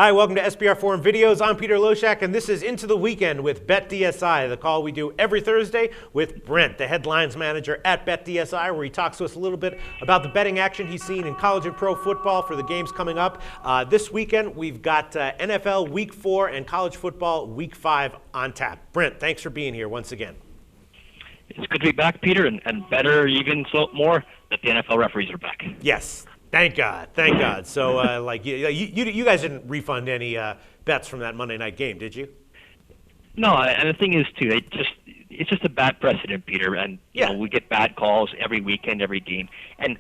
Hi, welcome to SBR Forum Videos. I'm Peter Loshak, and this is Into the Weekend with BetDSI, the call we do every Thursday with Brent, the headlines manager at BetDSI, where he talks to us a little bit about the betting action he's seen in college and pro football for the games coming up. This weekend, we've got NFL Week 4 and college football Week 5 on tap. Brent, thanks for being here once again. It's good to be back, Peter, and better even so more that the NFL referees are back. Yes. Thank God. Thank God. So, you guys didn't refund any bets from that Monday night game, did you? No, and the thing is, too, it's just a bad precedent, Peter. And you know, we get bad calls every weekend, every game. And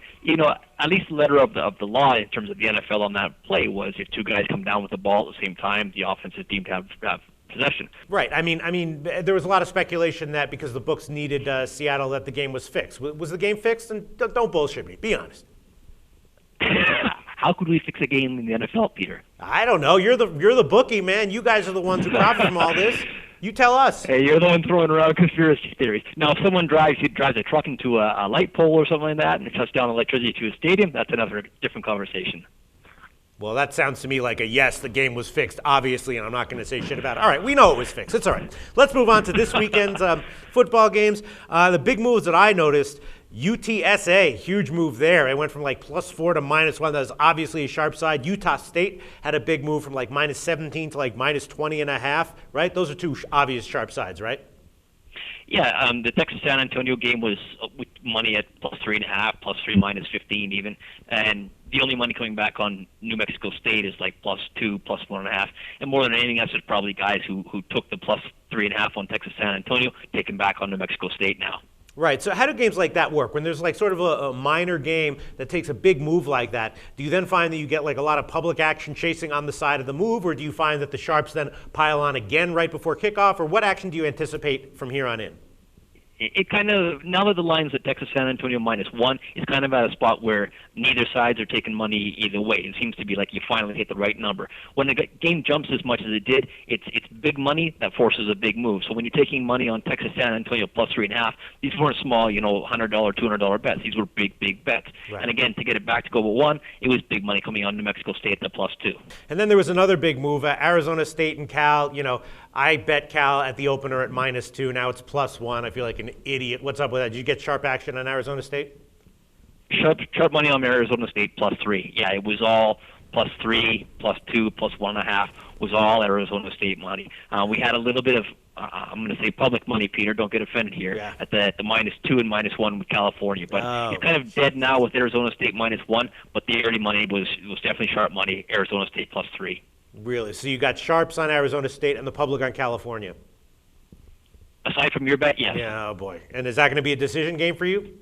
at least the letter of the law in terms of the NFL on that play was if two guys come down with the ball at the same time, the offense is deemed to have possession. Right. I mean, there was a lot of speculation that because the books needed Seattle, that the game was fixed. Was the game fixed? And don't bullshit me. Be honest. How could we fix a game in the NFL, Peter? I don't know. You're the bookie, man. You guys are the ones who profit from all this. You tell us. Hey, you're the one throwing around conspiracy theories. Now, if someone drives a truck into a light pole or something like that and it shuts down electricity to a stadium, that's another different conversation. Well, that sounds to me like a yes, the game was fixed, obviously, and I'm not going to say shit about it. All right, we know it was fixed. It's all right. Let's move on to this weekend's football games. The big moves that I noticed, UTSA, huge move there. It went from like +4 to -1. That was obviously a sharp side. Utah State had a big move from like -17 to like -20.5, right? Those are two obvious sharp sides, right? Yeah, the Texas-San Antonio game was with money at +3.5, +3 -15 even, and the only money coming back on New Mexico State is like +2, +1.5, and more than anything else, it's probably guys who took the +3.5 on Texas-San Antonio, taking back on New Mexico State now. Right. So how do games like that work? When there's like sort of a minor game that takes a big move like that, do you then find that you get like a lot of public action chasing on the side of the move, or do you find that the sharps then pile on again right before kickoff, or what action do you anticipate from here on in? It kind of, now that the line's at Texas-San Antonio -1, it's kind of at a spot where neither sides are taking money either way. It seems to be like you finally hit the right number. When the game jumps as much as it did, it's big money that forces a big move. So when you're taking money on Texas-San Antonio +3.5, these weren't small, $100, $200 bets. These were big bets. Right. And again, to get it back to go with 1, it was big money coming on New Mexico State at +2. And then there was another big move, Arizona State and Cal. I bet Cal at the opener at -2. Now it's +1. I feel like an idiot. What's up with that? Did you get sharp action on Arizona State? Sharp money on Arizona State +3. Yeah, it was all +3, +2, +1.5 was all Arizona State money. We had a little bit of, I'm going to say public money, Peter, don't get offended here, at the -2 and -1 with California. But it's kind of dead now with Arizona State -1, but the early money was definitely sharp money, Arizona State +3. Really? So you got sharps on Arizona State and the public on California? Aside from your bet, yes. Yeah, oh boy. And is that going to be a decision game for you?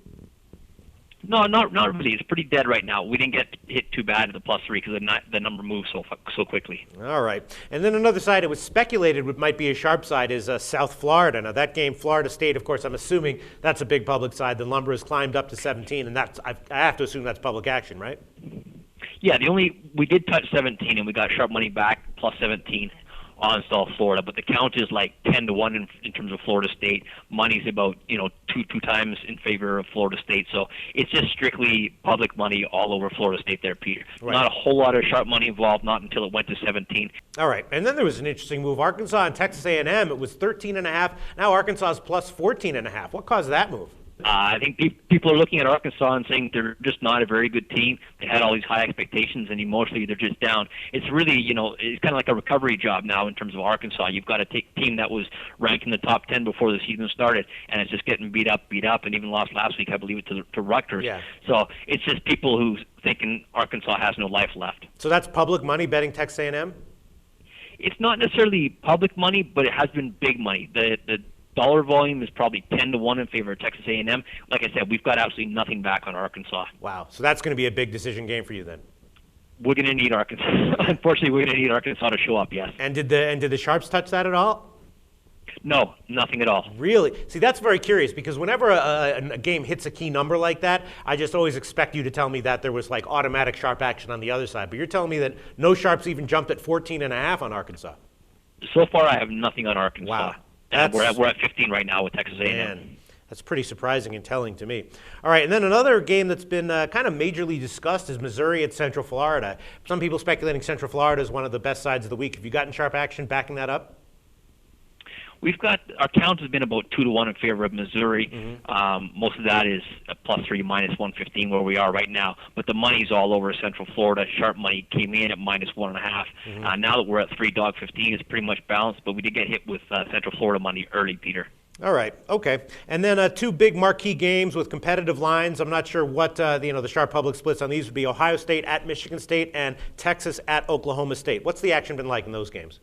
No, not really. It's pretty dead right now. We didn't get hit too bad at the +3 because the number moved so quickly. All right. And then another side it was speculated might be a sharp side is South Florida. Now that game, Florida State, of course, I'm assuming that's a big public side. The number has climbed up to 17, and I have to assume that's public action, right? Yeah, we did touch 17, and we got sharp money back, +17 on South Florida, but the count is like 10-1 in terms of Florida State. Money's about two times in favor of Florida State, so it's just strictly public money all over Florida State there, Peter. Right. Not a whole lot of sharp money involved, not until it went to 17. All right, and then there was an interesting move. Arkansas and Texas A&M, it was 13.5. Now Arkansas is +14.5. What caused that move? I think people are looking at Arkansas and saying they're just not a very good team. They had all these high expectations, and emotionally they're just down. It's really, it's kind of like a recovery job now in terms of Arkansas. You've got to take a team that was ranked in the top 10 before the season started, and it's just getting beat up, and even lost last week, I believe, to Rutgers. Yeah. So it's just people who thinking Arkansas has no life left. So that's public money betting Texas A&M? It's not necessarily public money, but it has been big money. The dollar volume is probably 10-1 in favor of Texas A&M. Like I said, we've got absolutely nothing back on Arkansas. Wow. So that's going to be a big decision game for you then. We're going to need Arkansas. Unfortunately, we're going to need Arkansas to show up, yes. And did the sharps touch that at all? No, nothing at all. Really? See, that's very curious because whenever a game hits a key number like that, I just always expect you to tell me that there was like automatic sharp action on the other side. But you're telling me that no sharps even jumped at 14.5 on Arkansas. So far, I have nothing on Arkansas. Wow. We're at 15 right now with Texas A&M. That's pretty surprising and telling to me. All right, and then another game that's been kind of majorly discussed is Missouri at Central Florida. Some people speculating Central Florida is one of the best sides of the week. Have you gotten sharp action backing that up? We've got our count has been about 2-1 in favor of Missouri. Most of that is a +3, -115 where we are right now. But the money's all over Central Florida. Sharp money came in at -1.5. Now that we're at $3.15, it's pretty much balanced. But we did get hit with Central Florida money early, Peter. All right. Okay. And then two big marquee games with competitive lines. I'm not sure what the sharp public splits on these would be. Ohio State at Michigan State and Texas at Oklahoma State. What's the action been like in those games?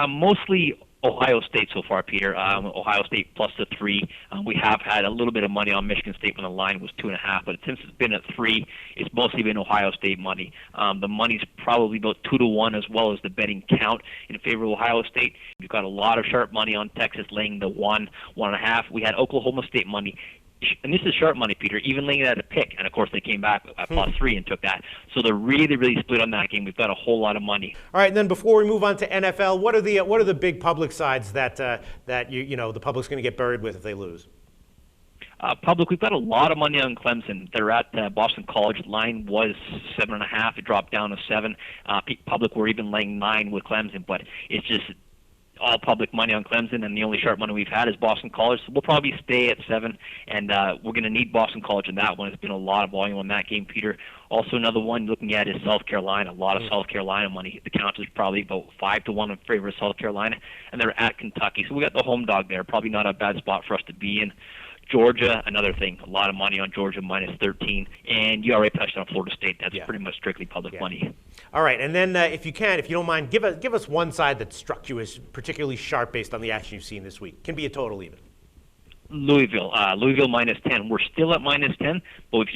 Mostly Ohio State so far, Peter. Ohio State +3. We have had a little bit of money on Michigan State when the line was 2.5, but since it's been at 3, it's mostly been Ohio State money. The money's probably about 2-1 as well as the betting count in favor of Ohio State. We've got a lot of sharp money on Texas laying the 1.5. We had Oklahoma State money. And this is sharp money, Peter, even laying it at a pick. And, of course, they came back at +3 and took that. So they're really, really split on that game. We've got a whole lot of money. All right, and then before we move on to NFL, what are the big public sides that the public's going to get buried with if they lose? Public, we've got a lot of money on Clemson. They're at Boston College. Line was 7.5. It dropped down to 7. Public, we're even laying 9 with Clemson, but it's just all public money on Clemson, and the only sharp money we've had is Boston College. So we'll probably stay at 7, and we're going to need Boston College in that one. There's been a lot of volume on that game, Peter. Also, another one looking at is South Carolina. A lot of South Carolina money. The count is probably about 5-1 in favor of South Carolina, and they're at Kentucky. So we got the home dog there. Probably not a bad spot for us to be in. Georgia, another thing. A lot of money on Georgia, -13. And you already touched on Florida State. That's pretty much strictly public money. All right, and then if you don't mind, give us one side that struck you as particularly sharp based on the action you've seen this week. Can be a total even. Louisville -10. We're still at -10, but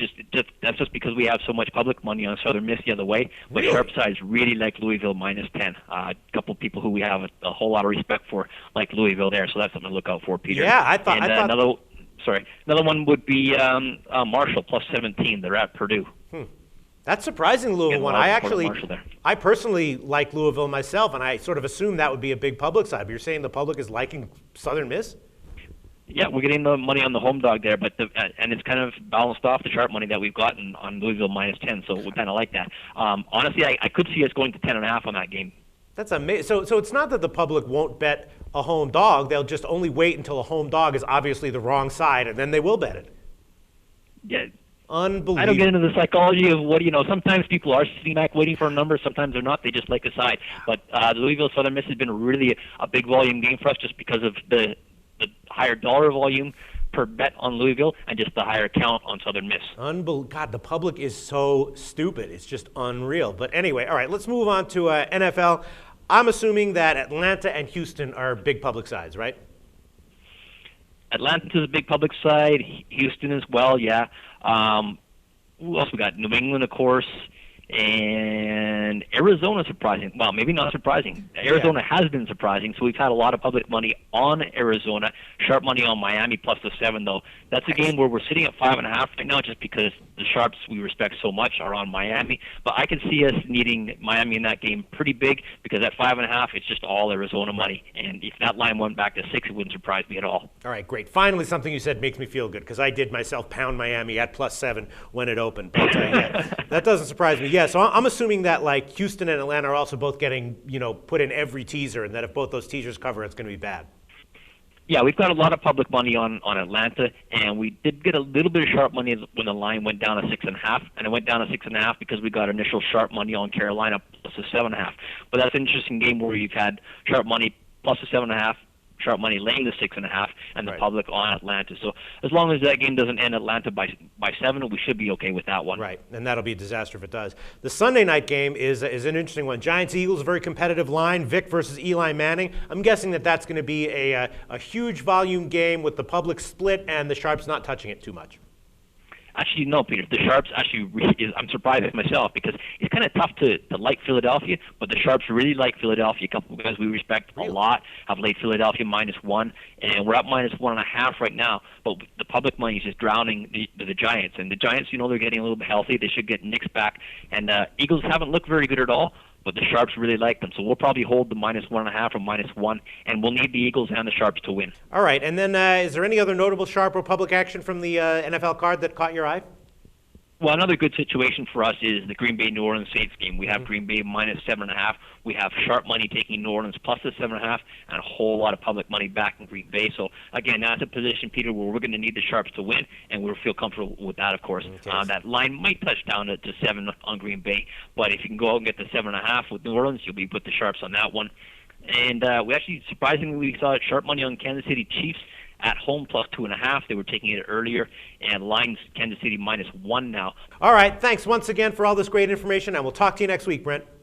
that's just because we have so much public money on Southern Miss the other way. But really? sharp sides really like Louisville -10. A couple of people who we have a whole lot of respect for like Louisville there, so that's something to look out for, Peter. Yeah, I thought. Another one would be Marshall +17. They're at Purdue. That's surprising, Louisville one. I personally like Louisville myself, and I sort of assumed that would be a big public side. But you're saying the public is liking Southern Miss? Yeah, we're getting the money on the home dog there, but and it's kind of balanced off the sharp money that we've gotten on Louisville -10, so we kind of like that. Honestly, I could see us going to 10.5 on that game. That's amazing. So it's not that the public won't bet a home dog. They'll just only wait until a home dog is obviously the wrong side, and then they will bet it. Yeah. Unbelievable. I don't get into the psychology of sometimes people are sitting back waiting for a number, sometimes they're not, they just like a side. But Louisville Southern Miss has been really a big volume game for us just because of the higher dollar volume per bet on Louisville and just the higher count on Southern Miss. God, the public is so stupid. It's just unreal. But anyway, all right, let's move on to NFL. I'm assuming that Atlanta and Houston are big public sides, right? Atlanta's a big public side. Houston as well, yeah. Who else we got? New England, of course, and Arizona surprising. Well, maybe not surprising. Arizona has been surprising, so we've had a lot of public money on Arizona. Sharp money on Miami +7, though. That's a game where we're sitting at 5.5 right now just because the sharps we respect so much are on Miami. But I can see us needing Miami in that game pretty big because at 5.5, it's just all Arizona money. And if that line went back to 6, it wouldn't surprise me at all. All right, great. Finally, something you said makes me feel good because I did myself pound Miami at +7 when it opened. But that doesn't surprise me. Yeah, so I'm assuming that like Houston and Atlanta are also both getting, put in every teaser, and that if both those teasers cover, it's going to be bad. Yeah, we've got a lot of public money on Atlanta, and we did get a little bit of sharp money when the line went down to 6.5, and it went down to 6.5 because we got initial sharp money on Carolina +7.5. But that's an interesting game where you've had sharp money +7.5, sharp money laying the 6.5, and the public on Atlanta. So as long as that game doesn't end Atlanta by 7, we should be okay with that one. Right, and that'll be a disaster if it does. The Sunday night game is an interesting one. Giants-Eagles, a very competitive line. Vic versus Eli Manning. I'm guessing that's going to be a huge volume game with the public split and the sharps not touching it too much. Actually, no, Peter. The sharps I'm surprised at myself because it's kind of tough to like Philadelphia, but the sharps really like Philadelphia. A couple of guys we respect a lot have laid Philadelphia -1, and we're at -1.5 right now. But the public money is just drowning the Giants, and the Giants, they're getting a little bit healthy. They should get Knicks back, and Eagles haven't looked very good at all. but the Sharps really like them. So we'll probably hold the -1.5 or -1, and we'll need the Eagles and the Sharps to win. All right, and then is there any other notable sharp or public action from the NFL card that caught your eye? Well, another good situation for us is the Green Bay New Orleans Saints game. We have Green Bay -7.5. We have sharp money taking New Orleans plus the 7.5, and a whole lot of public money back in Green Bay. So again, that's a position, Peter, where we're going to need the Sharps to win, and we'll feel comfortable with that, of course. Okay. That line might touch down to 7 on Green Bay, but if you can go out and get the 7.5 with New Orleans, you'll be with the Sharps on that one. And we actually, surprisingly, we saw sharp money on Kansas City Chiefs at home plus 2.5. They were taking it earlier, and lines Kansas City -1 now. All right, thanks once again for all this great information, and we'll talk to you next week, Brent.